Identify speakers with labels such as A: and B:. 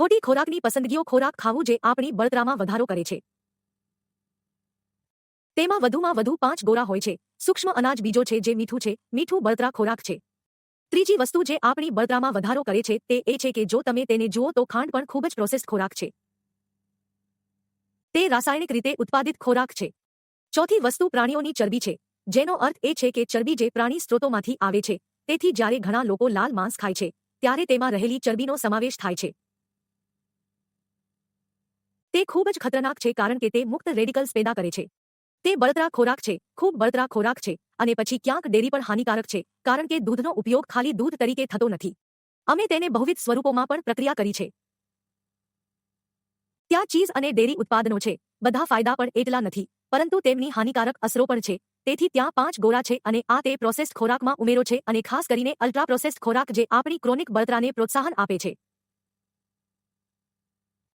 A: ખોટી ખોરાકની પસંદગીઓ ખોરાક ખાવું જે આપણી બળતરામાં વધારો કરે છે. તેમાં વધુમાં વધુ 5 ગોળા હોય છે. સૂક્ષ્મ અનાજ બીજો છે જે મીઠું છે. મીઠું બળતરા ખોરાક છે. ત્રીજી વસ્તુ જે આપણી બળતરામાં વધારો કરે છે તે એ છે કે જો તમે તેને જુઓ તો ખાંડ પણ ખૂબ જ પ્રોસેસ્ડ ખોરાક છે. તે રાસાયણિક રીતે ઉત્પાદિત ખોરાક છે. ચોથી વસ્તુ પ્રાણીઓની ચરબી છે, જેનો અર્થ એ છે કે ચરબી જે પ્રાણી સ્ત્રોતોમાંથી આવે છે. તેથી જ્યારે ઘણા લોકો લાલ માંસ ખાય છે ત્યારે તેમાં રહેલી ચરબીનો સમાવેશ થાય છે. તે ખૂબ જ ખતરનાક છે કારણ કે તે મુક્ત રેડિકલ્સ પેદા કરે છે. તે બળતરા ખોરાક છે, ખૂબ બળતરા ખોરાક છે, અને પછી ક્યાંક ડેરી પણ હાનિકારક છે કારણ કે દૂધનો ઉપયોગ ખાલી દૂધ તરીકે થતો નથી. અમે તેને બહુવિધ સ્વરૂપોમાં પણ પ્રક્રિયા કરી છે. ત્યાં ચીઝ અને ડેરી ઉત્પાદનો છે. બધા ફાયદા પણ એટલા નથી, પરંતુ તેમની હાનિકારક અસરો પણ છે. તેથી ત્યાં 5 ગોળા છે અને આ તે પ્રોસેસ્ડ ખોરાકમાં ઉમેરો છે અને ખાસ કરીને અલ્ટ્રા પ્રોસેસ્ડ ખોરાક જે આપણી ક્રોનિક બળતરાને પ્રોત્સાહન આપે છે.